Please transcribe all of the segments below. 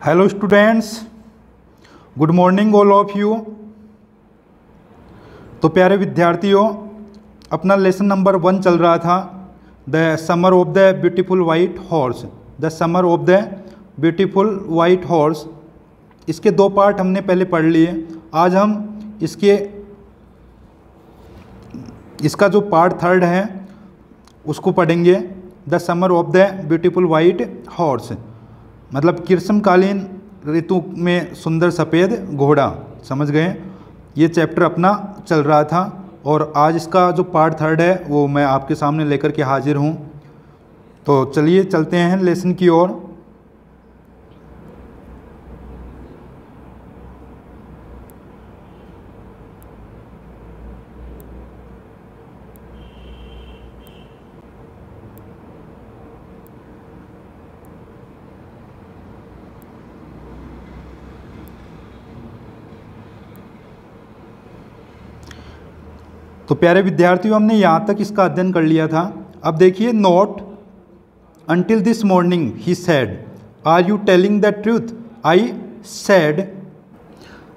Hello students, good morning all of you. तो प्यारे विद्यार्थियों, अपना लेसन नंबर 1 चल रहा था, the summer of the beautiful white horse. The summer of the beautiful white horse, इसके 2 पार्ट हमने पहले पढ़ लिए। आज हम इसका जो पार्ट 3 है उसको पढ़ेंगे, the summer of the beautiful white horse, मतलब ग्रीष्मकालीन ऋतु में सुंदर सफ़ेद घोड़ा। समझ गए? ये चैप्टर अपना चल रहा था और आज इसका जो पार्ट 3 है वो मैं आपके सामने लेकर के हाजिर हूँ। तो चलिए चलते हैं लेसन की ओर। तो प्यारे विद्यार्थियों, हमने यहाँ तक इसका अध्ययन कर लिया था। अब देखिए, not until this morning he said, are you telling the truth, I said.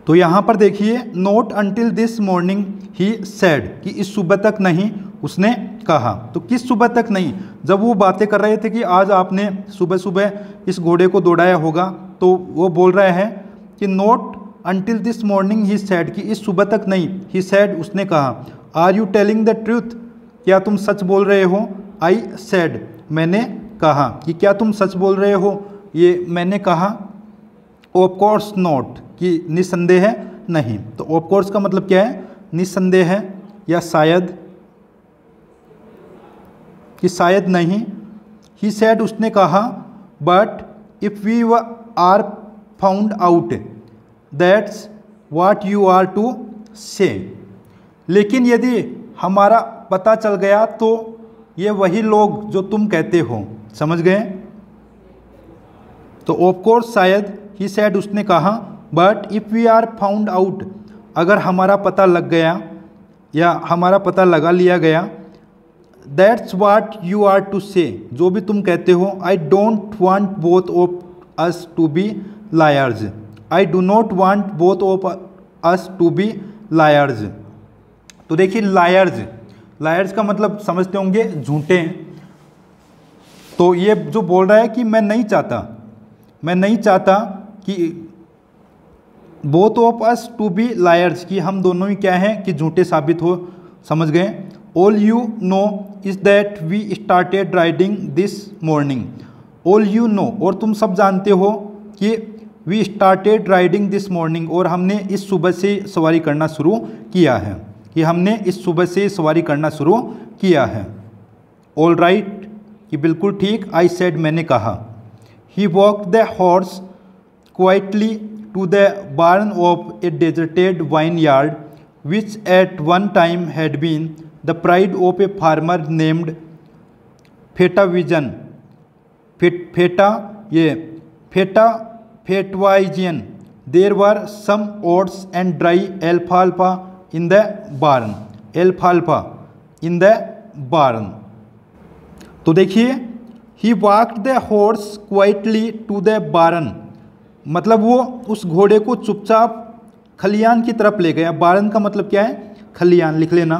तो यहाँ पर देखिए, not until this morning he said, कि इस सुबह तक नहीं उसने कहा। तो किस सुबह तक नहीं? जब वो बातें कर रहे थे कि आज आपने सुबह सुबह इस घोड़े को दौड़ाया होगा, तो वो बोल रहे हैं कि not until this morning he said, कि इस सुबह तक नहीं, ही सेड उसने कहा। Are you telling the truth, क्या तुम सच बोल रहे हो? आई सेड, मैंने कहा, कि क्या तुम सच बोल रहे हो? ये मैंने कहा। ऑफ कोर्स नॉट, कि निसंदेह नहीं। तो ऑफ कोर्स का मतलब क्या है? निसंदेह या शायद, कि शायद नहीं। ही सेड उसने कहा, but if we are found out that's what you are to say, लेकिन यदि हमारा पता चल गया तो ये वही लोग जो तुम कहते हो। समझ गए? तो ऑफ कोर्स शायद, ही सेड उसने कहा, but if we are found out, अगर हमारा पता लग गया या हमारा पता लगा लिया गया, that's what you are to say, जो भी तुम कहते हो। I don't want both of us to be liars, I do not want both of us to be liars. तो देखिए, लायर्स का मतलब समझते होंगे झूठे। तो ये जो बोल रहा है कि मैं नहीं चाहता कि both of us to be liars, कि हम दोनों ही क्या हैं, कि झूठे साबित हो। समझ गए? All you know is that we started riding this morning. All you know, और तुम सब जानते हो कि we started riding this morning, और हमने इस सुबह से सवारी करना शुरू किया है, कि हमने इस सुबह से सवारी करना शुरू किया है। ऑल राइट, कि बिल्कुल ठीक। आई सेड, मैंने कहा। He walked the horse quietly to the barn of a deserted vineyard which at one time had been the pride of a farmer named Fetvajian. Fetvajian. There were some oats and dry एल्फाल्फा in the barn, alfalfa in the barn। तो देखिए, he walked the horse quietly to the barn, मतलब वो उस घोड़े को चुपचाप खलियान की तरफ ले गया। बारन का मतलब क्या है? खलियान, लिख लेना।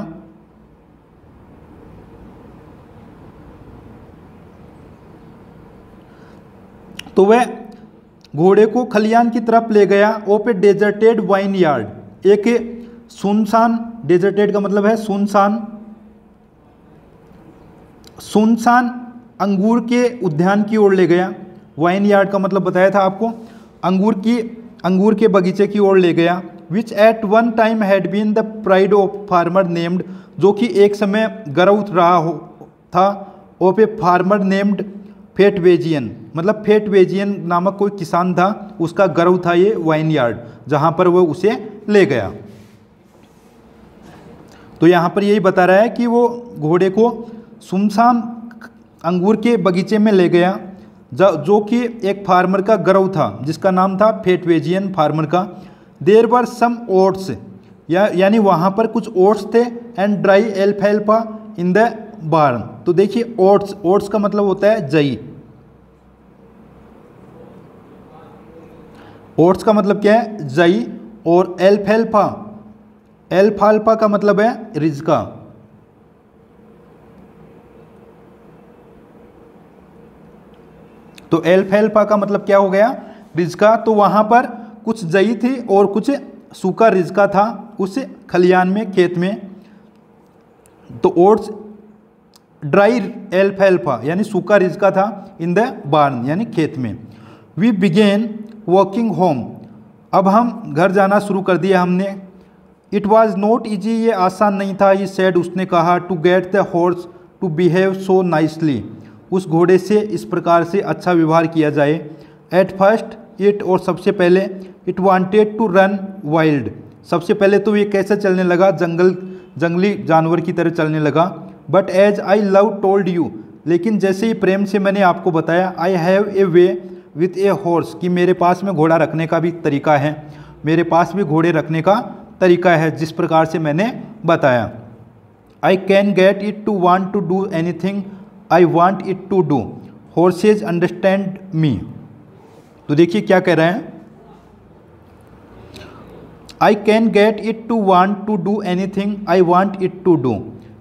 तो वह घोड़े को खलियान की तरफ ले गया। ओप ए डेजर्टेड वाइन यार्ड, एक सुनसान, डेजर्टेड का मतलब है सुनसान अंगूर के उद्यान की ओर ले गया। वाइन यार्ड का मतलब बताया था आपको, अंगूर के बगीचे की ओर ले गया। Which at one time had been the pride of farmer named, जो कि एक समय गर्व रहा था, of a farmer named Fetvajian, मतलब फेटवेजियन नामक कोई किसान था, उसका गर्व था ये वाइन यार्ड, जहाँ पर वो उसे ले गया। तो यहाँ पर यही बता रहा है कि वो घोड़े को सुनसान अंगूर के बगीचे में ले गया, जो कि एक फार्मर का गर्व था, जिसका नाम था फेटवेजियन फार्मर का। देर वर सम ओट्स, यानी वहाँ पर कुछ ओट्स थे, एंड ड्राई एल्फाल्फा इन द बार्न। तो देखिए, ओट्स का मतलब होता है जई। ओट्स का मतलब क्या है? जई। और एल्फाल्फा, एल्फाल्फा का मतलब है रिज्का। तो एल्फाल्फा का मतलब क्या हो गया? रिज्का। तो वहां पर कुछ जई थी और कुछ सूखा रिज्का था उस खलियान में, खेत में। तो ओट्स ड्राई एल्फाल्फा यानी सूखा रिज्का था इन द बार्न यानी खेत में। वी बिगेन वॉकिंग होम, अब हम घर जाना शुरू कर दिया हमने। इट वॉज नॉट ईजी, ये आसान नहीं था। ही सेड, उसने कहा, to get the horse to behave so nicely, उस घोड़े से इस प्रकार से अच्छा व्यवहार किया जाए। एट फर्स्ट इट, और सबसे पहले, it wanted to run wild, सबसे पहले तो ये कैसे चलने लगा? जंगली जानवर की तरह चलने लगा। But as I love told you, लेकिन जैसे ही प्रेम से मैंने आपको बताया, I have a way with a horse, कि मेरे पास में घोड़ा रखने का भी तरीका है, मेरे पास भी घोड़े रखने का तरीका है जिस प्रकार से मैंने बताया। I can get it to want to do anything I want it to do, horses understand me. तो देखिए क्या कह रहे हैं, I can get it to want to do anything I want it to do,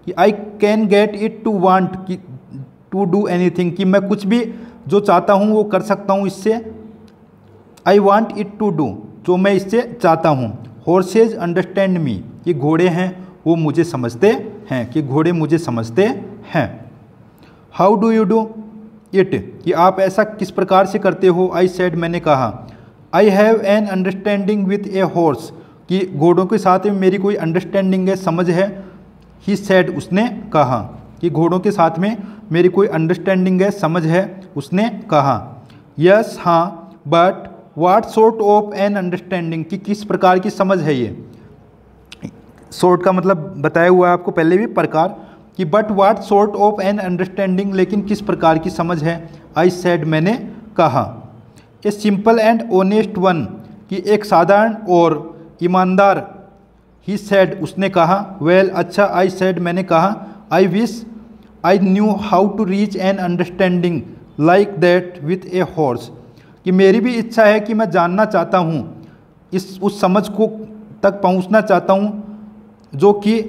कि I can get it to want to do anything, कि मैं कुछ भी जो चाहता हूँ वो कर सकता हूँ इससे। I want it to do, जो मैं इससे चाहता हूँ। हॉर्सेज अंडरस्टैंड मी, कि घोड़े हैं वो मुझे समझते हैं, कि घोड़े मुझे समझते हैं। How do you do it, कि आप ऐसा किस प्रकार से करते हो। आई सेड, मैंने कहा। I have an understanding with a horse, कि घोड़ों के साथ में मेरी कोई अंडरस्टैंडिंग है, समझ है। ही सेड, उसने कहा, कि घोड़ों के साथ में मेरी कोई अंडरस्टैंडिंग है, समझ है, उसने कहा। यस, हाँ, but what sort of an understanding, कि किस प्रकार की समझ है ये। सॉर्ट का मतलब बताया हुआ है आपको पहले भी, प्रकार, कि but what sort of an understanding, लेकिन किस प्रकार की समझ है। आई सेड, मैंने कहा। A simple and honest one, कि एक साधारण और ईमानदार। ही सेड, उसने कहा। वेल, अच्छा। आई सेड, मैंने कहा। I wish I knew how to reach an understanding like that with a horse, कि मेरी भी इच्छा है कि मैं जानना चाहता हूँ, उस समझ को तक पहुँचना चाहता हूँ जो कि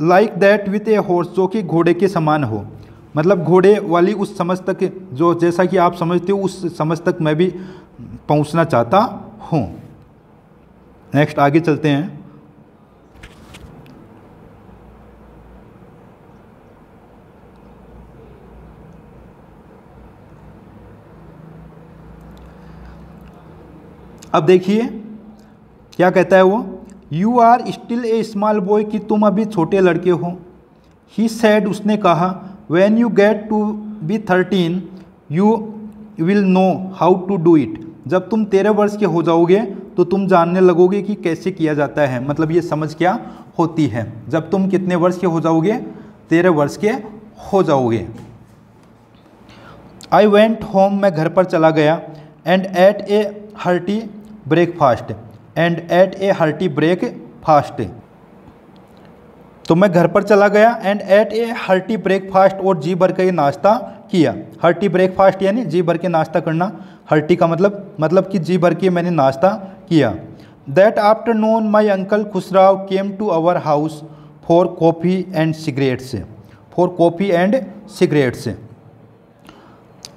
like that with a horse, जो कि घोड़े के समान हो। मतलब घोड़े वाली उस समझ तक, जो जैसा कि आप समझते हो उस समझ तक मैं भी पहुँचना चाहता हूँ। नेक्स्ट आगे चलते हैं। अब देखिए क्या कहता है वो, you are still a small boy, कि तुम अभी छोटे लड़के हो। ही सेड, उसने कहा। When you get to be 13 you will know how to do it, जब तुम 13 वर्ष के हो जाओगे तो तुम जानने लगोगे कि कैसे किया जाता है, मतलब ये समझ क्या होती है। जब तुम कितने वर्ष के हो जाओगे? 13 वर्ष के हो जाओगे। आई वेंट होम, मैं घर पर चला गया। And ate a hearty breakfast, and ate a hearty breakfast, तो मैं घर पर चला गया। And ate a hearty breakfast, और जी भर के नाश्ता किया। हार्टी ब्रेकफास्ट यानी जी भर के नाश्ता करना। हार्टी का मतलब कि जी भर के मैंने नाश्ता किया। That afternoon my uncle Khosrove came to our house for coffee and cigarettes, for coffee and cigarettes.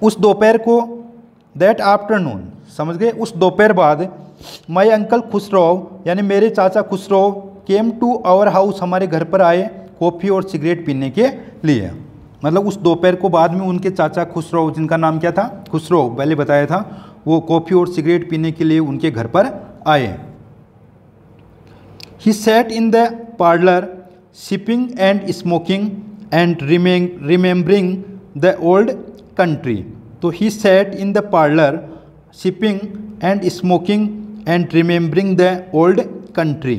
उस दोपहर को, दैट आफ्टरनून, समझ गए, उस दोपहर बाद, माई अंकल खुसराव यानी मेरे चाचा खुसराव, केम टू आवर हाउस, हमारे घर पर आए, कॉफ़ी और सिगरेट पीने के लिए। मतलब उस दोपहर को बाद में उनके चाचा खुसराव, जिनका नाम क्या था? खुसराव, पहले बताया था, वो कॉफ़ी और सिगरेट पीने के लिए उनके घर पर आए। He sat in the parlour sipping and smoking and remembering the old country. तो he sat in the parlour sipping and smoking and remembering the old country.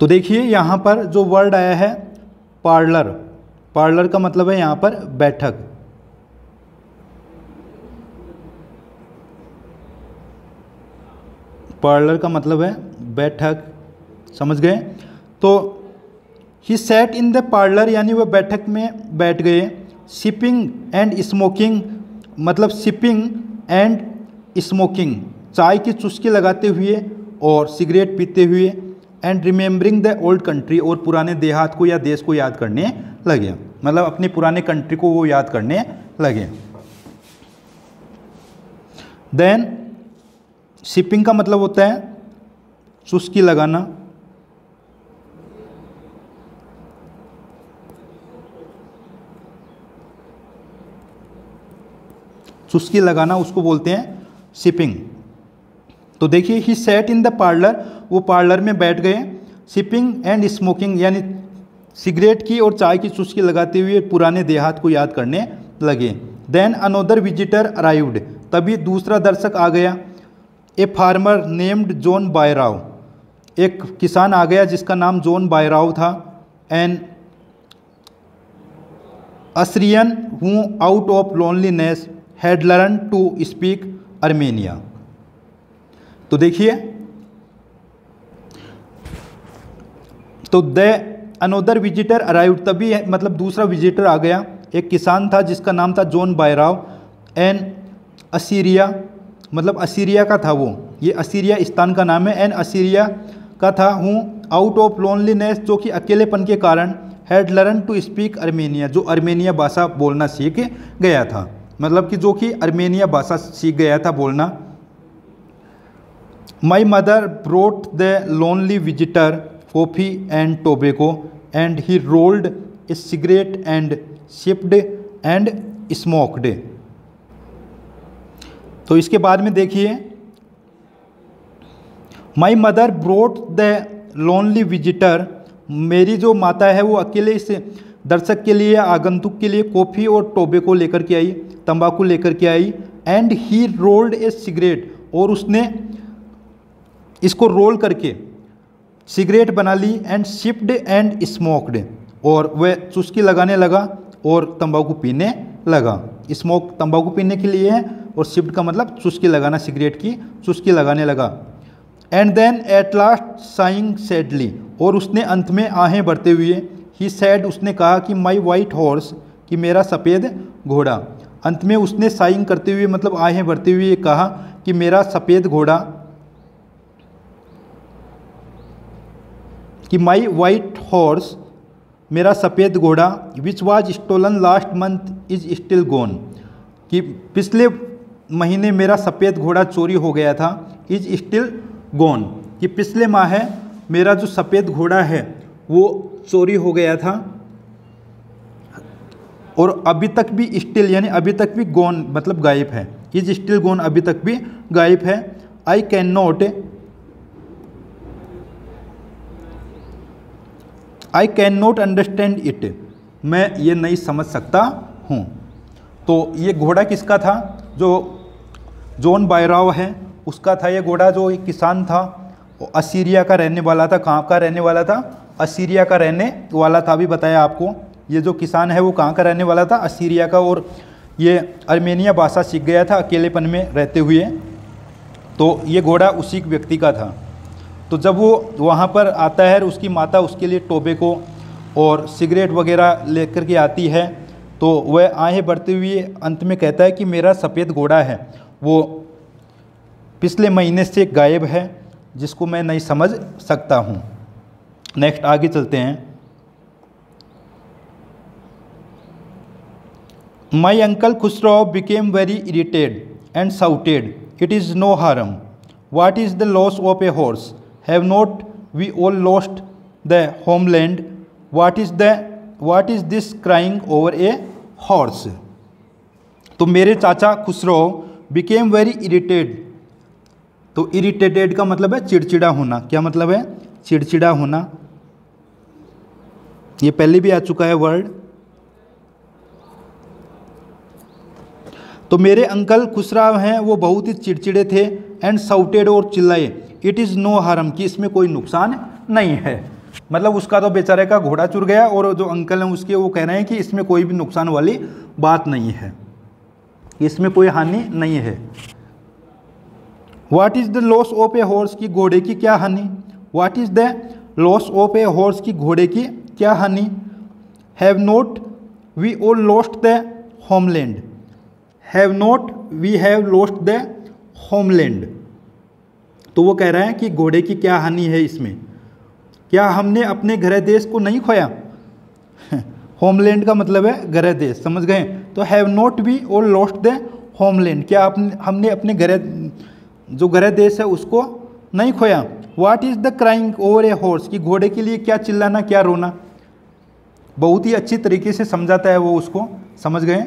तो देखिए यहाँ पर जो वर्ड आया है पार्लर, पार्लर का मतलब है यहाँ पर बैठक। पार्लर का मतलब है बैठक, समझ गए। तो he sat in the parlour यानी वह बैठक में बैठ गए। सिपिंग एंड स्मोकिंग मतलब सिपिंग एंड स्मोकिंग चाय की चुस्की लगाते हुए और सिगरेट पीते हुए, and remembering the old country, और पुराने देहात को या देश को याद करने लगे, मतलब अपने पुराने कंट्री को वो याद करने लगे। देन सिपिंग का मतलब होता है चुस्की लगाना। चुस्की लगाना उसको बोलते हैं सिपिंग। तो देखिए, ही सैट इन द पार्लर, वो पार्लर में बैठ गए। सिपिंग एंड स्मोकिंग, यानी सिगरेट की और चाय की चुस्की लगाते हुए पुराने देहात को याद करने लगे। देन अनोदर विजिटर अराइव्ड, तभी दूसरा दर्शक आ गया। A farmer named John Byro, एक किसान आ गया जिसका नाम जॉन बायराव था। An Assyrian who out of loneliness had learn to speak Armenia. तो देखिए, तो द अनोदर विजिटर अराइव्ड, तभी मतलब दूसरा विजिटर आ गया। एक किसान था जिसका नाम था जॉन बायराव। एन असीरिया, मतलब असीरिया का था वो, ये असीरिया स्थान का नाम है। एन असीरिया का था। हूँ आउट ऑफ लोनलीनेस, जो कि अकेलेपन के कारण, had learn to speak Armenia, जो अर्मेनिया भाषा बोलना सीख गया था, मतलब कि जो कि अर्मेनिया भाषा सीख गया था बोलना। My mother brought the lonely visitor coffee and tobacco and he rolled a cigarette and sipped and smoked. तो इसके बाद में देखिए, my mother brought the lonely visitor, मेरी जो माता है वो अकेले इस दर्शक के लिए, आगंतुक के लिए कॉफ़ी और टोबैको लेकर के आई, तंबाकू लेकर के आई। And he rolled a cigarette, और उसने इसको रोल करके सिगरेट बना ली। एंड सिप्ड एंड स्मोक्ड, और वह चुस्की लगाने लगा और तंबाकू पीने लगा। स्मोक तंबाकू पीने के लिए है, और सिप्ड का मतलब चुस्की लगाना, सिगरेट की चुस्की लगाने लगा। And then at last saying sadly, और उसने अंत में आहें भरते हुए, ही सैड, उसने कहा कि माई वाइट हॉर्स, कि मेरा सफ़ेद घोड़ा। अंत में उसने साइंग करते हुए, मतलब आहें भरते हुए कहा कि मेरा सफ़ेद घोड़ा, कि माई वाइट हॉर्स, मेरा सफ़ेद घोड़ा, which was stolen last month is still gone, कि पिछले महीने मेरा सफ़ेद घोड़ा चोरी हो गया था। इज स्टिल गोन, कि पिछले माह है मेरा जो सफ़ेद घोड़ा है वो चोरी हो गया था, और अभी तक भी स्टिल, यानी अभी तक भी गोन मतलब गायब है। इज स्टिल गोन, अभी तक भी गायब है। I can not understand it, मैं ये नहीं समझ सकता हूँ। तो ये घोड़ा किसका था? जो जॉन बायराव है उसका था ये घोड़ा, जो एक किसान था, असीरिया का रहने वाला था। कहाँ का रहने वाला था? असीरिया का रहने वाला था। अभी बताया आपको, ये जो किसान है वो कहाँ का रहने वाला था? असीरिया का, और ये अर्मेनिया भाषा सीख गया था अकेलेपन में रहते हुए। तो ये घोड़ा उसी व्यक्ति का था। तो जब वो वहाँ पर आता है, उसकी माता उसके लिए टोबैको और सिगरेट वगैरह लेकर के आती है, तो वह आहें भरते हुए अंत में कहता है कि मेरा सफ़ेद घोड़ा है वो पिछले महीने से गायब है, जिसको मैं नहीं समझ सकता हूँ। नेक्स्ट आगे चलते हैं। My uncle Khosrove became very irritated and shouted, it is no harm, what is the loss of a horse, have not we all lost the homeland, what is this crying over a horse. तो मेरे चाचा Khosrove became very irritated, तो irritated का मतलब है चिड़चिड़ा होना। क्या मतलब है? चिड़चिड़ा होना। ये पहले भी आ चुका है वर्ड। तो मेरे अंकल खुसराव हैं वो बहुत ही चिड़चिड़े थे। एंड साउटेड, और चिल्लाए, इट इज़ नो हार्म, कि इसमें कोई नुकसान नहीं है। मतलब उसका तो बेचारे का घोड़ा चुर गया, और जो अंकल हैं उसके वो कह रहे हैं कि इसमें कोई भी नुकसान वाली बात नहीं है, इसमें कोई हानि नहीं है। What is the loss of a horse, की घोड़े की क्या हानि? What is the loss of a horse, की घोड़े की क्या हानि? Have not we all lost the homeland, have not we have lost the homeland, तो वो कह रहा है कि घोड़े की क्या हानि है इसमें, क्या हमने अपने गृह देश को नहीं खोया। होमलैंड का मतलब है गृह देश, समझ गए। तो हैव नॉट बी और लॉस्ट द होमलैंड, क्या हमने अपने जो गृह देश है उसको नहीं खोया। What is the crying over a horse, कि घोड़े के लिए क्या चिल्लाना क्या रोना। बहुत ही अच्छी तरीके से समझाता है वो उसको, समझ गए।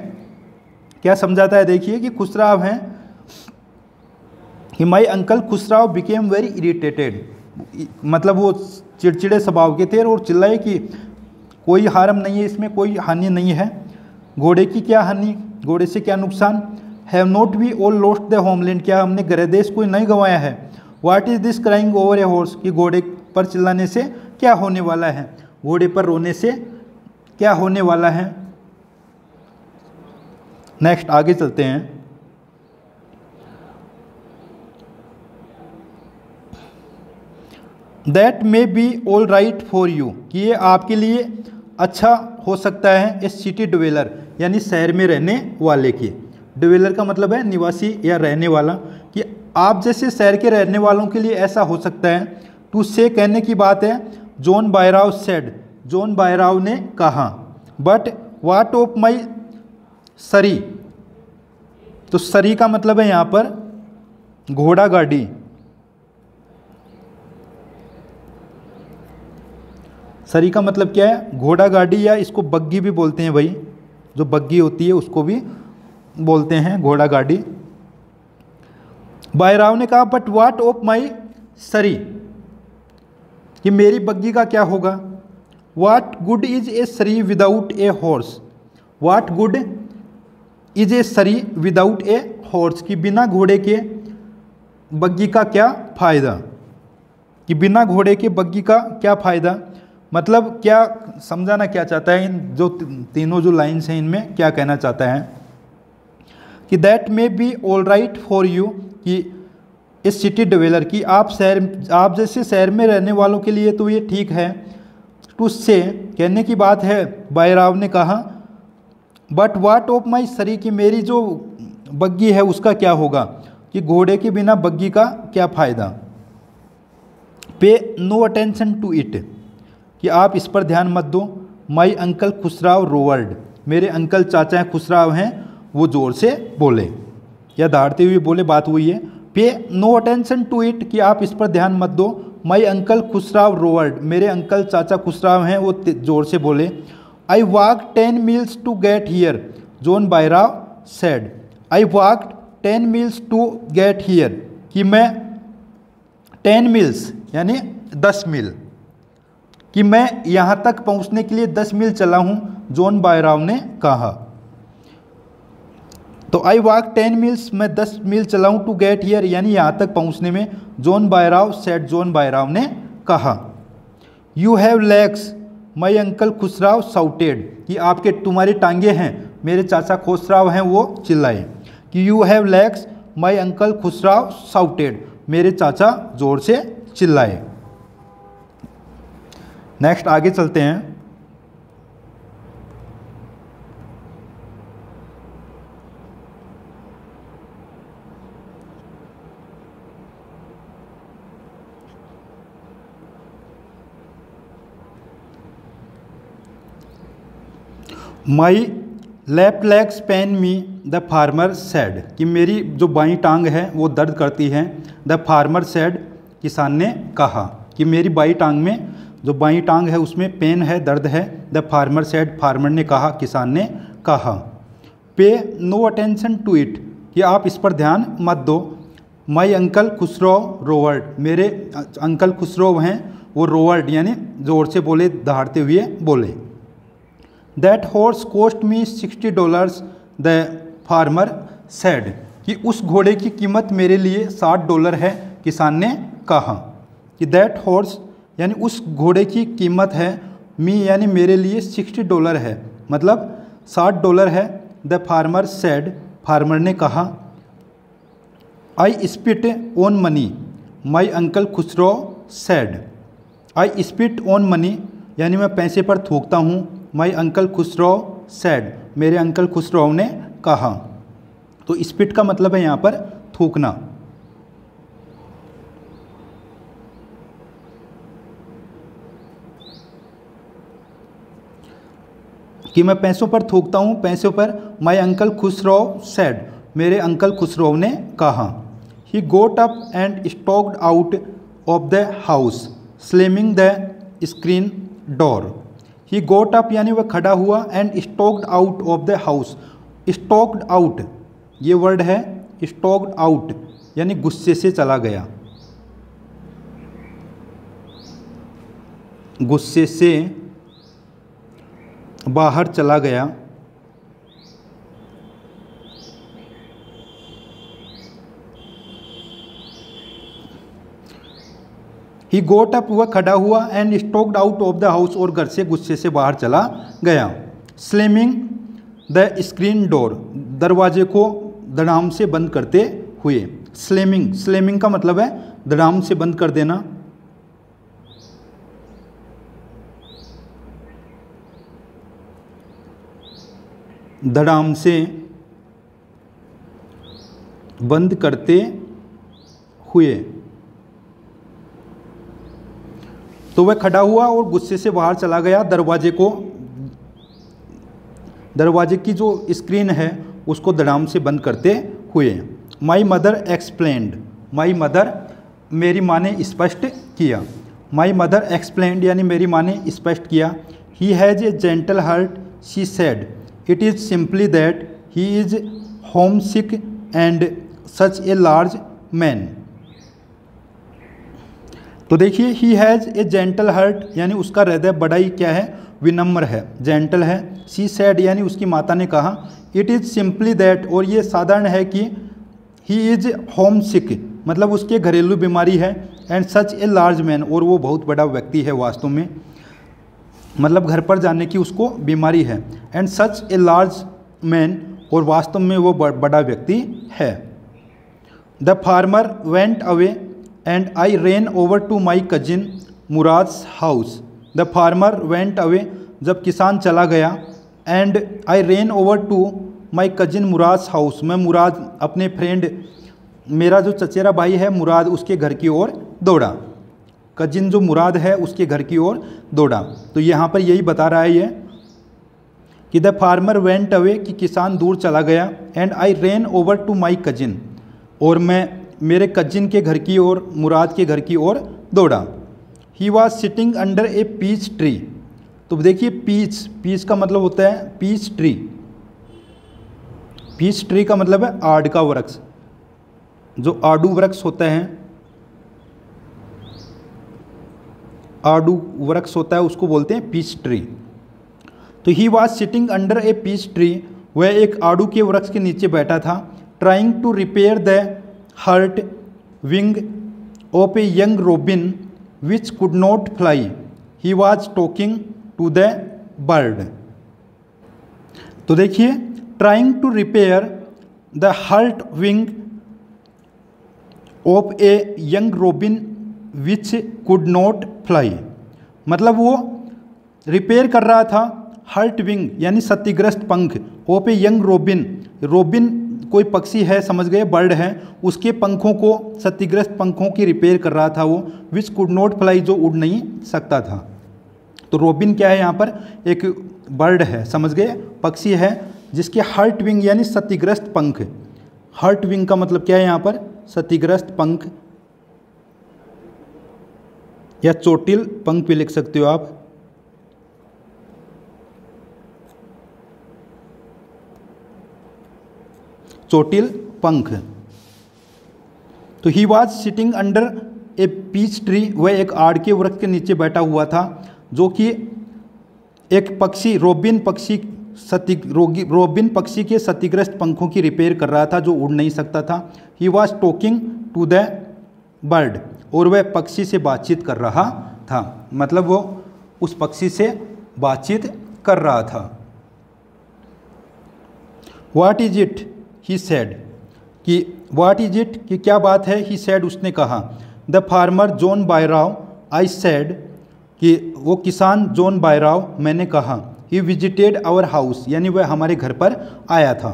क्या समझाता है देखिए कि खुसराव हैं कि my uncle Khosrove became very irritated, मतलब वो चिड़चिड़े स्वभाव के थे और चिल्लाए कि कोई हार्म नहीं है इसमें, कोई हानि नहीं है। घोड़े की क्या हानि, घोड़े से क्या नुकसान। Have not we all lost the homeland, क्या हमने गृह देश कोई नहीं गंवाया है। What is this crying over a horse, कि घोड़े पर चिल्लाने से क्या होने वाला है, घोड़े पर रोने से क्या होने वाला है। नेक्स्ट आगे चलते हैं। That may be all right for you, कि ये आपके लिए अच्छा हो सकता है। ए सिटी ड्वेलर, यानी शहर में रहने वाले की, ड्वेलर का मतलब है निवासी या रहने वाला, कि आप जैसे शहर के रहने वालों के लिए ऐसा हो सकता है। टू से कहने की बात है। John Byro said, John Byro ने कहा। बट वाट ऑफ माई सरी, तो सरी का मतलब है यहाँ पर घोड़ा गाड़ी। सरी का मतलब क्या है, घोड़ा गाड़ी, या इसको बग्गी भी बोलते हैं भाई, जो बग्गी होती है उसको भी बोलते हैं घोड़ा गाड़ी। बायराव ने कहा बट व्हाट ऑफ माई सरी, कि मेरी बग्गी का क्या होगा। व्हाट गुड इज ए सरी without a horse, what good is a सरी विदाउट ए हॉर्स, कि बिना घोड़े के बग्गी का क्या फ़ायदा, कि बिना घोड़े के बग्गी का क्या फ़ायदा। मतलब क्या समझाना क्या चाहता है, इन जो तीनों जो लाइन्स हैं इनमें क्या कहना चाहता है कि that may be all right for you, कि इस सिटी ड्वेलर की आप जैसे शहर में रहने वालों के लिए तो ये ठीक है। टू से कहने की बात है, बायराव ने कहा। बट वाट ऑफ माई सरी, कि मेरी जो बग्गी है उसका क्या होगा, कि घोड़े के बिना बग्गी का क्या फ़ायदा। पे नो अटेंशन टू इट, कि आप इस पर ध्यान मत दो। माई अंकल खुसराव रोवर्ड, मेरे अंकल चाचा खुसराव हैं, वो ज़ोर से बोले या दहाड़ते हुए बोले, बात हुई है। पे नो अटेंशन टू इट, कि आप इस पर ध्यान मत दो। माई अंकल खुसराव रोवर्ड, मेरे अंकल चाचा खुसराव हैं, वो ज़ोर से बोले। I walk 10 miles to get here, John Byro said. I walk 10 miles to get here, कि मैं 10 मील्स यानी 10 मील, कि मैं यहाँ तक पहुँचने के लिए 10 मील चला हूँ, जॉन बायराव ने कहा। तो आई वॉक 10 मील्स, मैं 10 मील चला हूँ, टू गेट हियर यानी यहाँ तक पहुँचने में। John Byro said, John Byro ने कहा। You have legs, my uncle Khosrove shouted, कि आपके तुम्हारी टांगे हैं, मेरे चाचा खुसराव हैं वो चिल्लाए। कि you have legs, my uncle Khosrove shouted, मेरे चाचा जोर से चिल्लाए। नेक्स्ट आगे चलते हैं। My left legs pain me, the farmer said, कि मेरी जो बाईं टांग है वो दर्द करती है। द फार्मर सेड, किसान ने कहा, कि मेरी बाईं टांग में जो बाईं टांग है उसमें पेन है, दर्द है। द फार्मर सेड, फार्मर ने कहा, किसान ने कहा। पे नो अटेंशन टू इट, कि आप इस पर ध्यान मत दो। माई अंकल खुसरो रोवर्ड, मेरे अंकल खुसरो हैं वो रोवर्ड यानी जोर से बोले, दहाड़ते हुए बोले। That horse cost me $60, the farmer said, कि उस घोड़े की कीमत मेरे लिए $60 है, किसान ने कहा। कि दैट हॉर्स यानी उस घोड़े की कीमत है, मी यानी मेरे लिए $60 है, मतलब $60 है। द फार्मर सेड, फार्मर ने कहा। आई spit on money, my uncle Khosrove said. I spit on money यानी मैं पैसे पर थूकता हूँ। माई अंकल खुसरो सेड, मेरे अंकल खुसरो ने कहा। तो स्पिट का मतलब है यहाँ पर थूकना। कि मैं पैसों पर थूकता हूँ, पैसों पर। माई अंकल खुसरो सेड, मेरे अंकल खुसरो ने कहा। He got up and stalked out of the house slamming the screen door. He got up यानी वह खड़ा हुआ, and stalked out of the house. Stalked out ये वर्ड है, stalked out यानी गुस्से से चला गया, गुस्से से बाहर चला गया। ही गोट अप वह खड़ा हुआ, and stalked out of the house और घर से गुस्से से बाहर चला गया। स्लैमिंग द स्क्रीन डोर दरवाजे को धड़ाम से बंद करते हुए। स्लैमिंग, स्लैमिंग का मतलब है धड़ाम से बंद कर देना। धड़ाम से बंद करते हुए। तो वह खड़ा हुआ और गुस्से से बाहर चला गया, दरवाजे की जो स्क्रीन है उसको धड़ाम से बंद करते हुए। My mother explained, my mother मेरी माँ ने स्पष्ट किया। माई मदर एक्सप्लेन्ड यानी मेरी माँ ने स्पष्ट किया। He has a gentle heart she said, it is simply that he is home sick and such a large man. तो देखिए, he has a gentle heart यानी उसका हृदय बड़ा ही क्या है, विनम्र है, जेंटल है। शी सेड यानी उसकी माता ने कहा। इट इज़ सिंपली दैट और ये साधारण है कि ही इज़ होम सिक मतलब उसके घरेलू बीमारी है, and such a large man और वो बहुत बड़ा व्यक्ति है वास्तव में, मतलब घर पर जाने की उसको बीमारी है। And such a large man और वास्तव में वो बड़ा व्यक्ति है। The farmer went away and I ran over to my cousin Murad's house. The farmer went away जब किसान चला गया, and I ran over to my cousin Murad's house मैं मुराद अपने फ्रेंड मेरा जो चचेरा भाई है मुराद उसके घर की ओर दौड़ा। कजिन जो मुराद है उसके घर की ओर दौड़ा। तो यहाँ पर यही बता रहा है ये कि द फार्मर वेंट अवे कि किसान दूर चला गया, and I ran over to my cousin और मैं मेरे कजिन के घर की ओर मुराद के घर की ओर दौड़ा। He was sitting under a peach tree. तो देखिए पीच का मतलब होता है पीच ट्री। पीच ट्री का मतलब है आड़ का वृक्ष, जो आड़ू वृक्ष होता है, आड़ू वृक्ष होता है उसको बोलते हैं पीच ट्री। तो he was sitting under a peach tree वह एक आड़ू के वृक्ष के नीचे बैठा था। Trying to repair the hurt wing of a young robin which could not fly, he was talking to the bird. तो देखिए, trying to repair the hurt wing of a young robin which could not fly, मतलब वो repair कर रहा था hurt wing यानी क्षतिग्रस्त पंख, of a young robin, robin कोई पक्षी है समझ गए, बर्ड है, उसके पंखों को क्षतिग्रस्त पंखों की रिपेयर कर रहा था वो, विच कुड नॉट फ्लाई जो उड़ नहीं सकता था। तो रोबिन क्या है यहाँ पर, एक बर्ड है समझ गए, पक्षी है जिसके हर्ट विंग यानी क्षतिग्रस्त पंख। हर्ट विंग का मतलब क्या है यहाँ पर, क्षतिग्रस्त पंख या चोटिल पंख भी लिख सकते हो आप। चोटिल पंख। तो he was sitting under a peach tree वह एक आड़ के वृक्ष के नीचे बैठा हुआ था, जो कि एक पक्षी रोबिन पक्षी रोबिन पक्षी के क्षतिग्रस्त पंखों की रिपेयर कर रहा था जो उड़ नहीं सकता था। He was talking to the bird और वह पक्षी से बातचीत कर रहा था, मतलब वो उस पक्षी से बातचीत कर रहा था। What is it he said, कि व्हाट इज इट कि क्या बात है, ही सेड उसने कहा। The farmer John Byro I said, कि वो किसान जॉन बायराव मैंने कहा। ही विजिटेड आवर हाउस यानी वह हमारे घर पर आया था।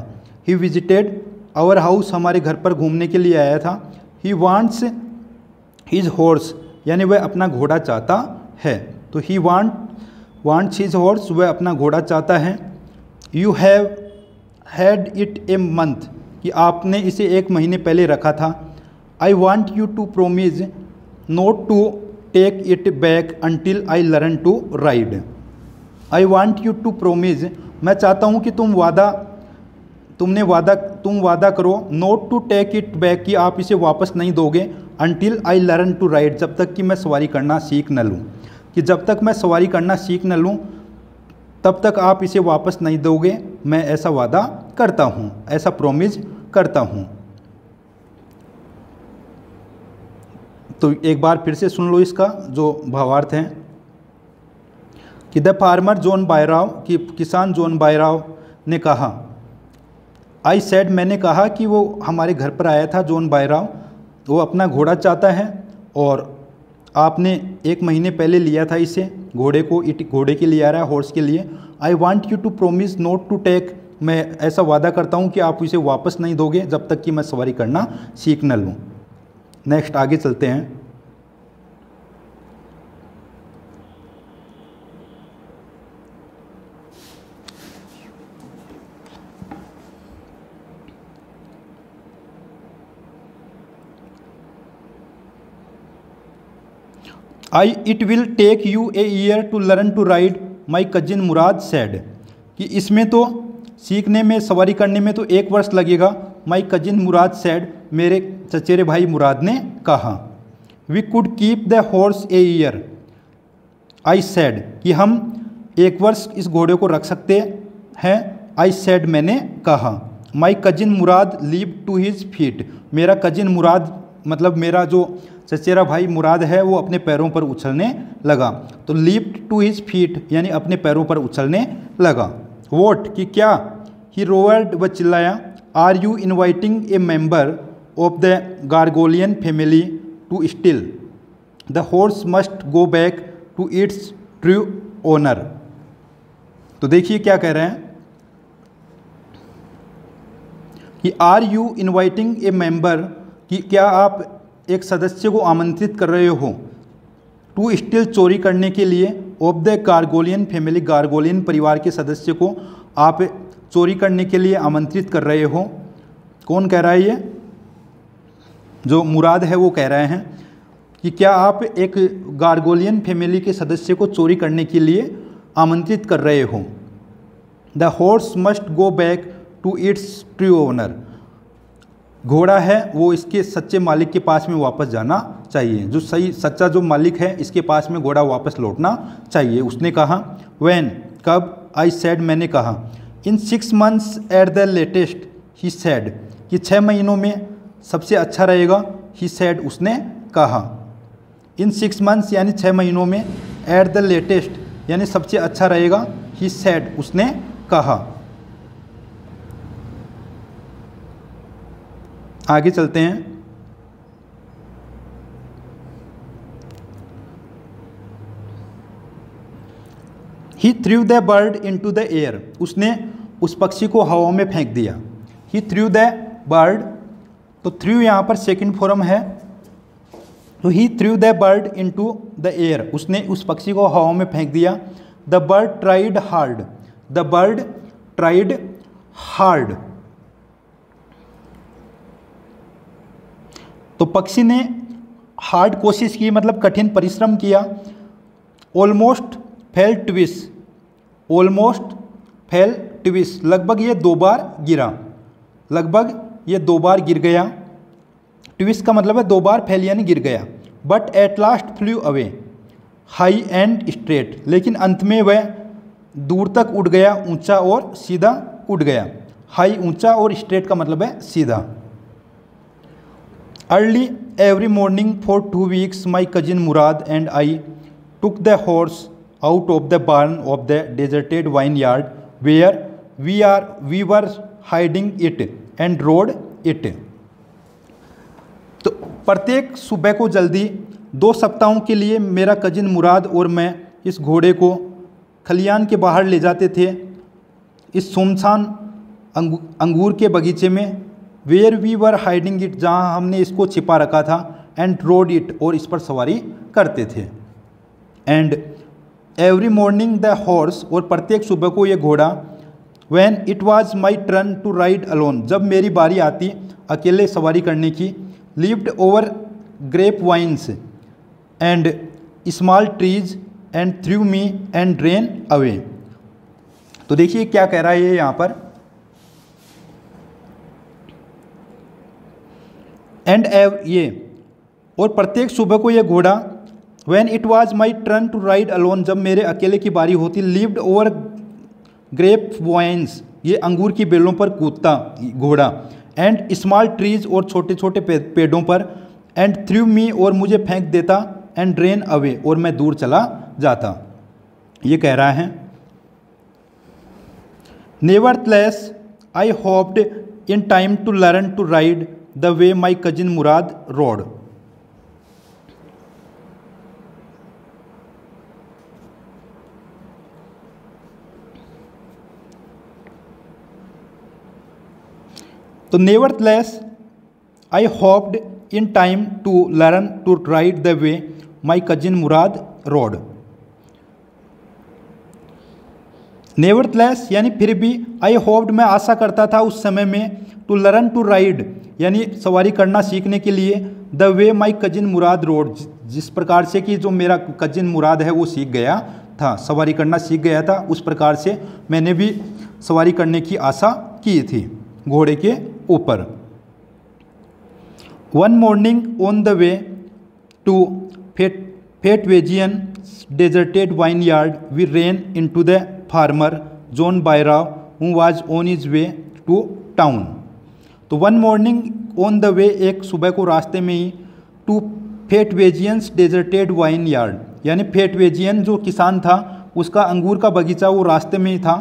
ही विजिटेड आवर हाउस हमारे घर पर घूमने के लिए आया था। ही वांट्स हिज हॉर्स यानी वह अपना घोड़ा चाहता है। तो ही वांट्स हिज हॉर्स वह अपना घोड़ा चाहता है। You have had it a month, कि आपने इसे 1 महीने पहले रखा था। I want you to promise not to take it back until I learn to ride. I want you to promise, मैं चाहता हूँ कि तुम वादा करो, not to take it back, कि आप इसे वापस नहीं दोगे, until I learn to ride, जब तक कि मैं सवारी करना सीख न लूँ, कि जब तक मैं सवारी करना सीख न लूँ तब तक आप इसे वापस नहीं दोगे, मैं ऐसा वादा करता हूँ, ऐसा प्रोमिस करता हूँ। तो एक बार फिर से सुन लो इसका जो भावार्थ है कि द फार्मर जॉन बायराव, कि किसान जॉन बायराव ने कहा, आई सेड, मैंने कहा कि वो हमारे घर पर आया था जॉन बायराव, वो अपना घोड़ा चाहता है और आपने 1 महीने पहले लिया था इसे, घोड़े के लिए आ रहा है, हॉर्स के लिए। I want you to promise not to take, मैं ऐसा वादा करता हूँ कि आप इसे वापस नहीं दोगे जब तक कि मैं सवारी करना सीख न लूँ। नेक्स्ट आगे चलते हैं। It will take you a year to learn to ride, my cousin Murad said, कि इसमें तो सीखने में, सवारी करने में तो 1 वर्ष लगेगा। माई कजिन मुराद सेड, मेरे चचेरे भाई मुराद ने कहा। We could keep the horse a year, I said, कि हम 1 वर्ष इस घोड़े को रख सकते हैं। आई सेड, मैंने कहा। माई कजिन मुराद लीव टू हिज फीट, मेरा कजिन मुराद मतलब मेरा जो चचेरा भाई मुराद है वो अपने पैरों पर उछलने लगा। तो लीप टू हिज फीट यानी अपने पैरों पर उछलने लगा। वोट, कि क्या, ही रोवर्ड, वह चिल्लाया, are you inviting a member of the Garoghlanian family to steal, the horse must go back to its true owner. तो देखिए क्या कह रहे हैं कि are you inviting a member, कि क्या आप एक सदस्य को आमंत्रित कर रहे हो, टू स्टिल, चोरी करने के लिए, ऑफ द गार्गोलियन फैमिली, गार्गोलियन परिवार के सदस्य को आप चोरी करने के लिए आमंत्रित कर रहे हो। कौन कह रहा है ये? जो मुराद है वो कह रहे हैं कि क्या आप एक गार्गोलियन फैमिली के सदस्य को चोरी करने के लिए आमंत्रित कर रहे हो। The horse must go back to its true owner, घोड़ा है वो इसके सच्चे मालिक के पास में वापस जाना चाहिए, जो सही सच्चा जो मालिक है इसके पास में घोड़ा वापस लौटना चाहिए। उसने कहा, व्हेन, कब, आई सेड, मैंने कहा, इन 6 months at the latest, he said, कि 6 महीनों में सबसे अच्छा रहेगा, ही सेड, उसने कहा। इन 6 months यानी 6 महीनों में, एट द लेटेस्ट यानी सबसे अच्छा रहेगा, ही सेड, उसने कहा। आगे चलते हैं। He threw the bird into the air, उसने उस पक्षी को हवा में फेंक दिया। ही थ्रू द बर्ड, तो थ्रू यहाँ पर सेकंड फॉर्म है, तो he threw the bird into the air, उसने उस पक्षी को हवा में फेंक दिया। The bird tried hard, the bird tried hard, तो पक्षी ने हार्ड कोशिश की मतलब कठिन परिश्रम किया। Almost fail twice, almost fail twice, लगभग ये 2 बार गिरा, लगभग ये 2 बार गिर गया। ट्विस का मतलब है 2 बार फैल यानी गिर गया। But at last flu away high and straight, लेकिन अंत में वह दूर तक उड़ गया, ऊंचा और सीधा उड़ गया। हाई ऊंचा और स्ट्रेट का मतलब है सीधा। Early every morning for 2 weeks my cousin Murad and I took the horse out of the barn of the deserted vineyard where we were hiding it and rode it. तो प्रत्येक सुबह को जल्दी 2 सप्ताहों के लिए मेरा कजिन मुराद और मैं इस घोड़े को खलियान के बाहर ले जाते थे, इस सुनसान अंगूर के बगीचे में। Where we were hiding it, जहाँ हमने इसको छिपा रखा था। एंड रोड इट, और इस पर सवारी करते थे। And every morning the horse, और प्रत्येक सुबह को ये घोड़ा when it was my turn to ride alone, जब मेरी बारी आती अकेले सवारी करने की, lived over grape vines and small trees and threw me and drain away. तो देखिए क्या कह रहा है ये यहाँ पर, एंड ये और प्रत्येक सुबह को ये घोड़ा, when it was my turn to ride alone, जब मेरे अकेले की बारी होती, लिव्ड ओवर ग्रेप वाइन्स, ये अंगूर की बेलों पर कूदता घोड़ा, एंड स्मॉल ट्रीज और छोटे छोटे पेड़ों पर, एंड थ्रू मी और मुझे फेंक देता, एंड ड्रेन अवे और मैं दूर चला जाता। ये कह रहा है nevertheless I hoped in time to learn to ride the way my cousin Murad rode. तो nevertheless I hoped in time to learn to ride the way my cousin Murad rode. Nevertheless यानी फिर भी, आई hoped मैं आशा करता था उस समय में, टू लर्न टू राइड यानी सवारी करना सीखने के लिए, the way my cousin Murad road, जिस प्रकार से कि जो मेरा कजिन मुराद है वो सीख गया था, सवारी करना सीख गया था, उस प्रकार से मैंने भी सवारी करने की आशा की थी घोड़े के ऊपर। One morning on the way to Fetvajian deserted vineyard we ran into the farmer John Byro who was on his way to town. तो one morning on the way, एक सुबह को रास्ते में ही, to Fetvajian's deserted vineyard, यानी Fetvajian जो किसान था उसका अंगूर का बगीचा वो रास्ते में ही था।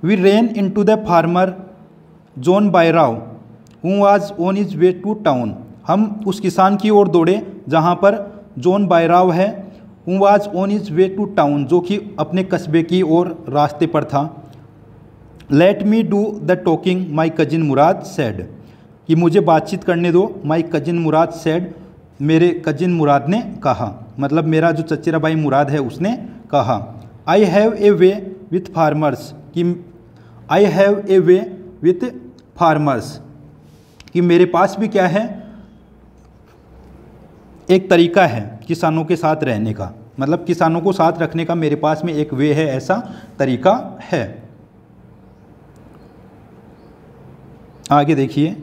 We ran into the farmer John Byro who was on his way to town, हम उस किसान की ओर दौड़े जहाँ पर जॉन बायराव है, who was on his way to town, जो कि अपने कस्बे की ओर रास्ते पर था। Let me do the talking my cousin Murad said, कि मुझे बातचीत करने दो, माई कजिन मुराद सेड, मेरे कजिन मुराद ने कहा, मतलब मेरा जो चचेरा भाई मुराद है उसने कहा। I have a way with farmers, कि I have a way with farmers, कि मेरे पास भी क्या है, एक तरीका है किसानों के साथ रहने का, मतलब किसानों को साथ रखने का मेरे पास में एक वे है, ऐसा तरीका है। आगे देखिए,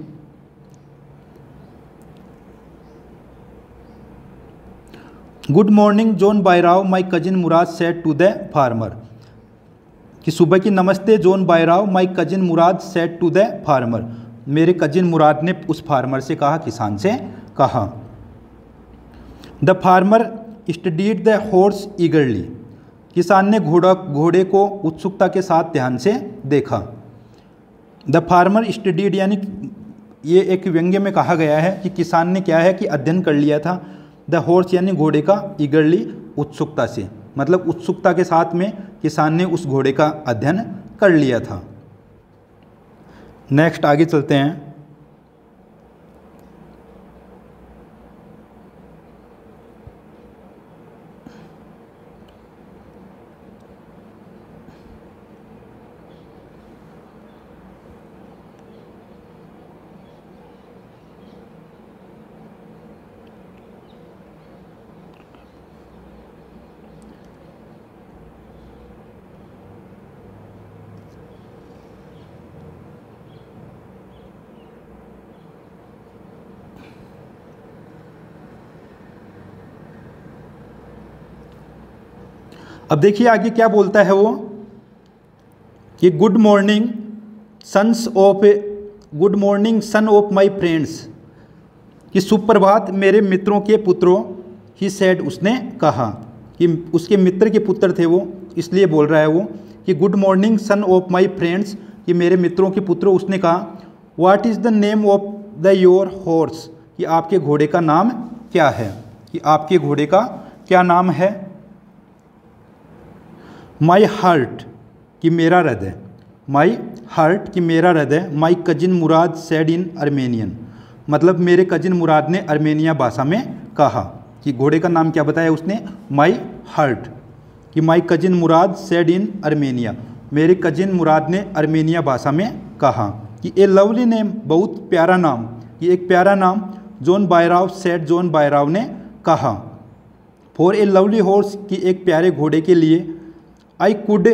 good morning John Byro my cousin Murad said to the farmer, कि सुबह की नमस्ते John Byro my cousin Murad said to the farmer, मेरे कजिन मुराद ने उस फार्मर से कहा, किसान से कहा। The farmer studied the horse eagerly, किसान ने घोड़े को उत्सुकता के साथ ध्यान से देखा। द फार्मर स्टडीड यानी ये एक व्यंग्य में कहा गया है कि किसान ने क्या है कि अध्ययन कर लिया था, द हॉर्स यानी घोड़े का, ईगरली उत्सुकता से, मतलब उत्सुकता के साथ में किसान ने उस घोड़े का अध्ययन कर लिया था। नेक्स्ट आगे चलते हैं। अब देखिए आगे क्या बोलता है वो, कि good morning son of my friends, कि सुप्रभात मेरे मित्रों के पुत्रों, ही सेड उसने कहा, कि उसके मित्र के पुत्र थे वो, इसलिए बोल रहा है वो कि good morning son of my friends, कि मेरे मित्रों के पुत्रों, उसने कहा what is the name of the your horse, कि आपके घोड़े का नाम क्या है, कि आपके घोड़े का क्या नाम है। माई हार्ट, कि मेरा हृदय, माई हार्ट, कि मेरा हृदय, माई cousin Murad said in Armenian, मतलब मेरे कजिन मुराद ने अर्मेनिया भाषा में कहा, कि घोड़े का नाम क्या बताया उसने, माई हार्ट, कि माई cousin Murad said in Armenia, मेरे कजिन मुराद ने अर्मेनिया भाषा में कहा। कि ए लवली नेम, बहुत प्यारा नाम, ये एक प्यारा नाम, John Byro said, John Byro ने कहा। फॉर ए लवली हॉर्स, की एक प्यारे घोड़े के लिए, I could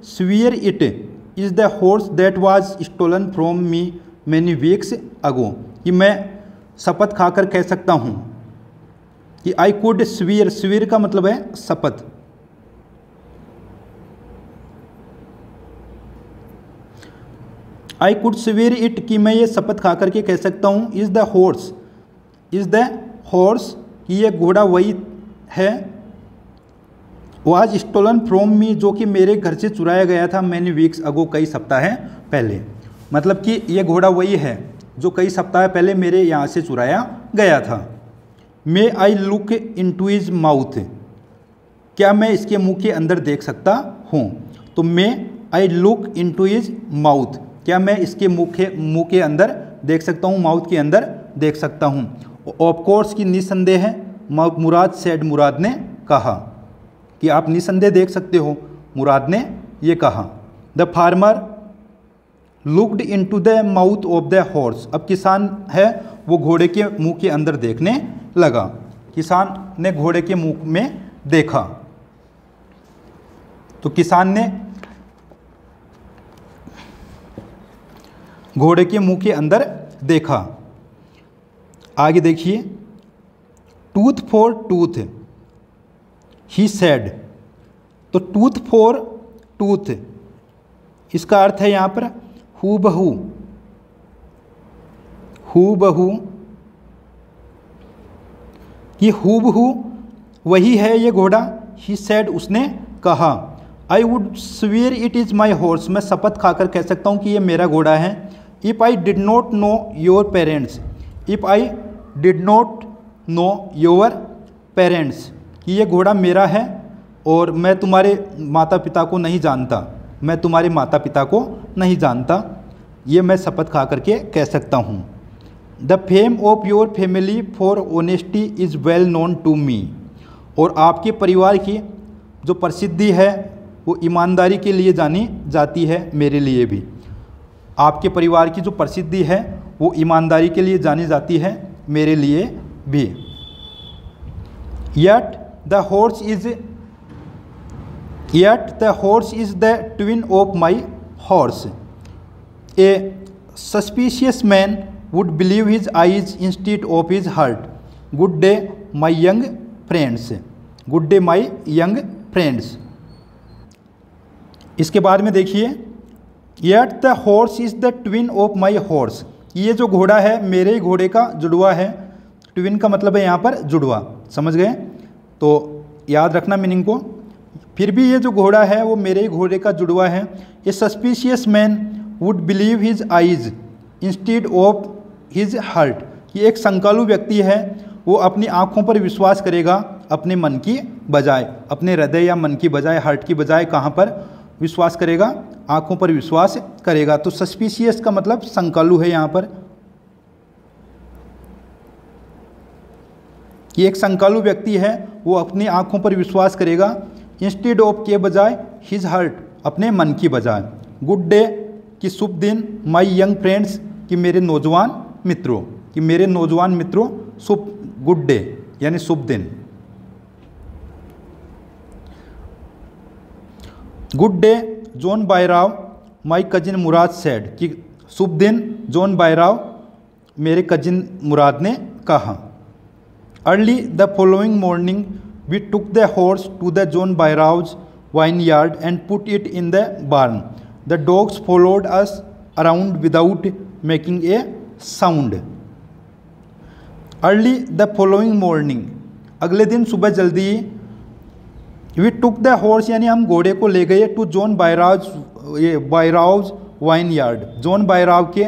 swear it is the horse that was stolen from me many weeks ago, कि मैं शपथ खाकर कह सकता हूँ कि आई कुड स्वीयर, स्वीयर का मतलब है शपथ, आई कुड स्वीयर इट, कि मैं ये शपथ खा करके कह सकता हूँ, is the horse, is the horse, कि ये घोड़ा वही है, वाज स्टोलन फ्रॉम मी, जो कि मेरे घर से चुराया गया था, मैनी वीक्स अगो, कई सप्ताह पहले। मतलब कि ये घोड़ा वही है जो कई सप्ताह पहले मेरे यहाँ से चुराया गया था। May I look into his mouth, क्या मैं इसके मुंह के अंदर देख सकता हूँ। तो may I look into his mouth, क्या मैं इसके मुंह के अंदर देख सकता हूँ, माउथ के अंदर देख सकता हूँ। ऑफ कोर्स, की निसंदेह है, मुराद सेड, मुराद ने कहा, कि आप निसंदेह देख सकते हो, मुराद ने ये कहा। The farmer looked into the mouth of the horse, अब किसान है वो घोड़े के मुंह के अंदर देखने लगा। किसान ने घोड़े के मुंह में देखा, तो किसान ने घोड़े के मुंह के अंदर देखा। आगे देखिए, tooth for tooth he said, तो टूथ फॉर टूथ, इसका अर्थ है यहाँ पर हूबहू, हूबहू, कि हूबहू वही है ये घोड़ा। ही सेड, उसने कहा। I would severe it is my horse, मैं शपथ खाकर कह सकता हूँ कि ये मेरा घोड़ा है। If I did not know your parents, if I did not know your parents, कि ये घोड़ा मेरा है और मैं तुम्हारे माता पिता को नहीं जानता, मैं तुम्हारे माता पिता को नहीं जानता, ये मैं शपथ खा करके कह सकता हूँ। The fame of your family for honesty is well known to me, और आपके परिवार की जो प्रसिद्धि है वो ईमानदारी के लिए जानी जाती है, मेरे लिए भी। आपके परिवार की जो प्रसिद्धि है वो ईमानदारी के लिए जानी जाती है, मेरे लिए भी। Yet the horse is the twin of my horse. A suspicious man would believe his eyes instead of his heart. Good day, my young friends. Good day, my young friends. इसके बाद में देखिए, Yet the horse is the twin of my horse. ये जो घोड़ा है मेरे ही घोड़े का जुड़वा है। ट्विन का मतलब है यहाँ पर जुड़वा, समझ गए? तो याद रखना मीनिंग को। फिर भी ये जो घोड़ा है वो मेरे ही घोड़े का जुड़वा है। A suspicious man would believe his eyes instead of his heart. ये एक शंकालु व्यक्ति है, वो अपनी आँखों पर विश्वास करेगा अपने मन की बजाय, अपने हृदय या मन की बजाय, हार्ट की बजाय कहाँ पर विश्वास करेगा? आँखों पर विश्वास करेगा। तो सस्पिशियस का मतलब शंकालु है यहाँ पर। ये एक शंकालु व्यक्ति है, वो अपनी आँखों पर विश्वास करेगा, इंस्टेड ऑफ के बजाय, हिज हार्ट अपने मन की बजाय। गुड डे कि शुभ दिन, माई यंग फ्रेंड्स कि मेरे नौजवान मित्रों, कि मेरे नौजवान मित्रों, शुभ, गुड डे यानी शुभ दिन। Good day John Byro my cousin Murad said कि शुभ दिन जॉन बायराव मेरे कजिन मुराद ने कहा। Early the following morning we took the horse to the John Byro's vineyard and put it in the barn. The dogs followed us around without making a sound. Early the following morning, अगले दिन सुबह जल्दी। We took the horse यानी हम घोड़े को ले गए to John Byro's vineyard, John Byro के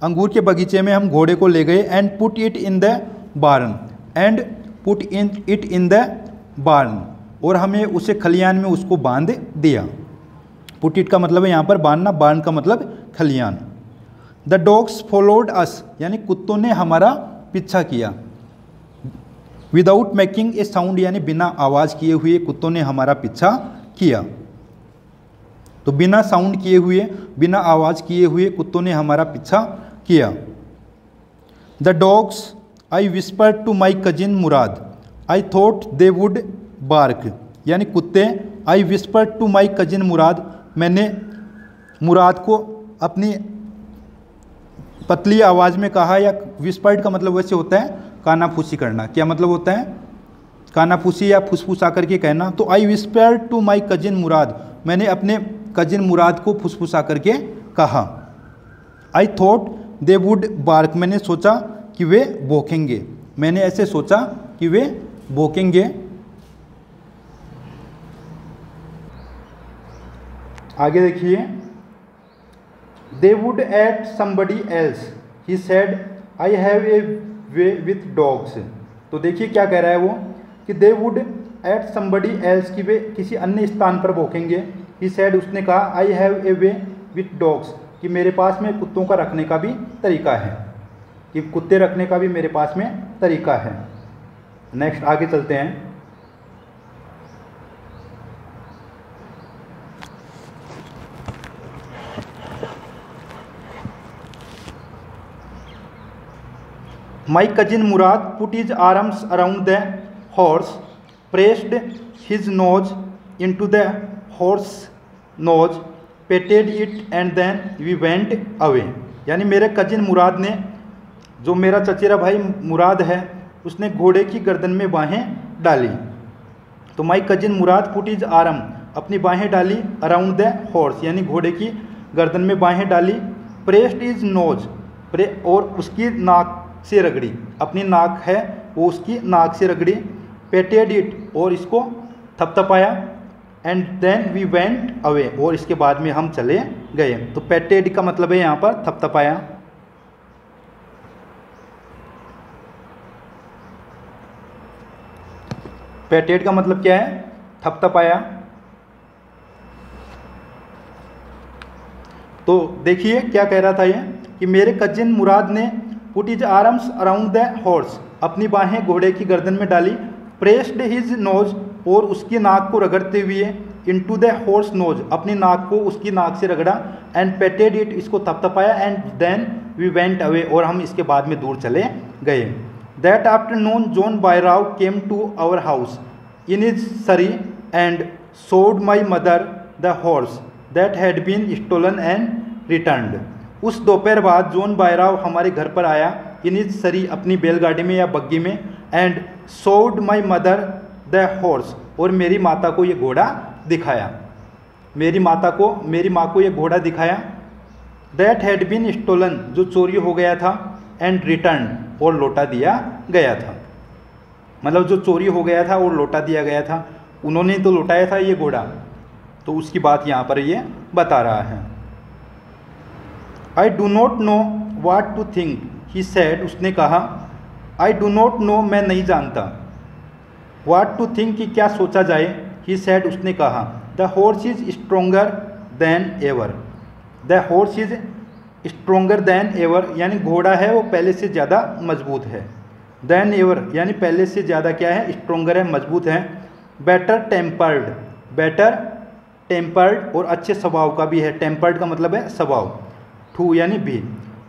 अंगूर के बगीचे में हम घोड़े को ले गए। And put it in the barn, and put in it in the barn, और हमें उसे खलियान में उसको बांध दिया। पुट इट का मतलब है यहाँ पर बांधना, बार्न का मतलब खलियान। द डॉग्स फॉलोड अस यानी कुत्तों ने हमारा पीछा किया। विदाउट मेकिंग ए साउंड यानी बिना आवाज़ किए हुए कुत्तों ने हमारा पीछा किया। तो बिना साउंड किए हुए, बिना आवाज़ किए हुए कुत्तों ने हमारा पीछा किया। The dogs I whispered to my cousin Mourad I thought they would bark, यानी कुत्ते I whispered to my cousin Mourad, मैंने मुराद को अपनी पतली आवाज़ में कहा, या विस्पर्ड का मतलब वैसे होता है कानाफूसी करना। क्या मतलब होता है? कानाफूसी या फुसफुसा करके कहना। तो I whispered to my cousin Mourad, मैंने अपने कजिन मुराद को फुसफुसा करके कहा। I thought they would bark, मैंने सोचा कि वे भौंकेंगे, मैंने ऐसे सोचा कि वे भौंकेंगे। आगे देखिए, they would at somebody else he said I have a way with dogs. तो देखिए क्या कह रहा है वो कि they would at somebody else, कि वे किसी अन्य स्थान पर भौंकेंगे। ही सेड, उसने कहा, I have a way with dogs, कि मेरे पास में कुत्तों का रखने का भी तरीका है, कि कुत्ते रखने का भी मेरे पास में तरीका है। नेक्स्ट आगे चलते हैं। My cousin Murad put his arms around the horse, pressed his nose into the horse nose, petted it and then we went away. यानी मेरे कजिन मुराद ने, जो मेरा चचेरा भाई मुराद है, उसने घोड़े की गर्दन में बाहें डाली। तो माई cousin Murad put his arm, अपनी बाहें डाली, अराउंड द हॉर्स, यानी घोड़े की गर्दन में बाहें डाली। प्रेस्ड हिज नोज, और उसकी नाक से रगड़ी, अपनी नाक है वो उसकी नाक से रगड़ी। पेटेड इट, और इसको थपथपाया। And then we went away, और इसके बाद में हम चले गए। तो पेटेड का मतलब है यहाँ पर थपथपाया। पेटेड का मतलब क्या है? थपथपाया। तो देखिए क्या कह रहा था ये कि मेरे कजिन मुराद ने put his arms around the horse, अपनी बाहें घोड़े की गर्दन में डाली। प्रेस्ड हिज नोज, और उसकी नाक को रगड़ते हुए। इनटू द हॉर्स नोज, अपनी नाक को उसकी नाक से रगड़ा। एंड पेटेड इट, इसको थपथपाया। And then we went away, और हम इसके बाद में दूर चले गए। That afternoon John Byro came to our house in his surrey and showed my mother the horse that had been stolen and returned. उस दोपहर बाद जॉन बायराव हमारे घर पर आया, इन हिज सरी, अपनी बैलगाड़ी में या बग्गी में। And showed my mother the horse, और मेरी माता को ये घोड़ा दिखाया। मेरी माँ को ये घोड़ा दिखाया। दैट हैड बीन स्टोलन, जो चोरी हो गया था। एंड रिटर्न, और लौटा दिया गया था। मतलब जो चोरी हो गया था और लौटा दिया गया था, उन्होंने तो लौटाया था ये घोड़ा। तो उसकी बात यहाँ पर ये बता रहा है। I do not know what to think he said, उसने कहा। आई डू नॉट नो, मैं नहीं जानता। वाट टू थिंक, कि क्या सोचा जाए। ही सेड, उसने कहा। The horse is stronger then ever. The horse is stronger then ever, यानी घोड़ा है वो पहले से ज़्यादा मजबूत है। देन एवर, यानी पहले से ज़्यादा क्या है? स्ट्रोंगर है, मजबूत है। बेटर टेम्पर्ड, बेटर टेम्पर्ड, और अच्छे स्वभाव का भी है। टेम्पर्ड का मतलब है स्वभाव। टू यानी भी,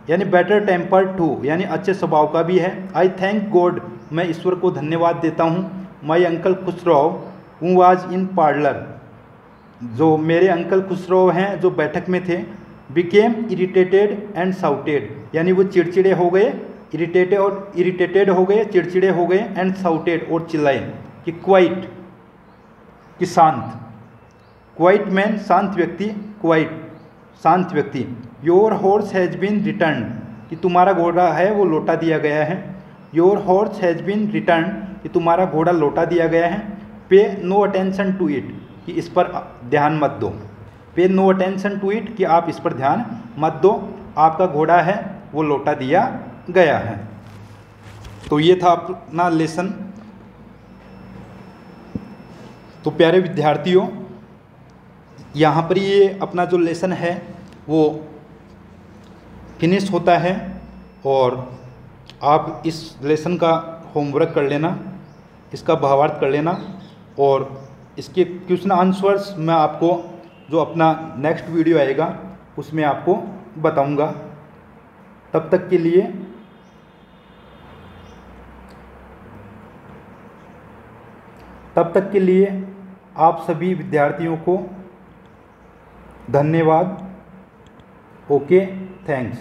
यानी बेटर टेम्पर्ड टू, यानी अच्छे स्वभाव का भी है। आई थैंक गॉड, मैं ईश्वर को धन्यवाद देता हूँ। माई uncle Khusro who was in parlour, जो मेरे अंकल खुसरो हैं जो बैठक में थे। बिकेम इरिटेटेड एंड साउटेड, यानी वो चिड़चिड़े हो गए। इरिटेटेड हो गए, चिड़चिड़े हो गए। एंड साउटेड, और चिल्लाए। कि क्वाइट, कि शांत। क्वाइट मैन, शांत व्यक्ति। क्वाइट, शांत व्यक्ति। Your horse has been return, कि तुम्हारा घोड़ा है वो लौटा दिया गया है। Your horse has been return, कि तुम्हारा घोड़ा लौटा दिया गया है। पे नो अटेंशन टू इट, कि इस पर ध्यान मत दो। पे नो अटेंशन टू इट, कि आप इस पर ध्यान मत दो, आपका घोड़ा है वो लौटा दिया गया है। तो ये था अपना लेसन। तो प्यारे विद्यार्थियों, यहाँ पर ये अपना जो लेसन है वो फिनिश होता है, और आप इस लेसन का होमवर्क कर लेना, इसका भावार्थ कर लेना, और इसके क्वेश्चन आंसर्स मैं आपको जो अपना नेक्स्ट वीडियो आएगा उसमें आपको बताऊंगा। तब तक के लिए आप सभी विद्यार्थियों को धन्यवाद। Okay, thanks.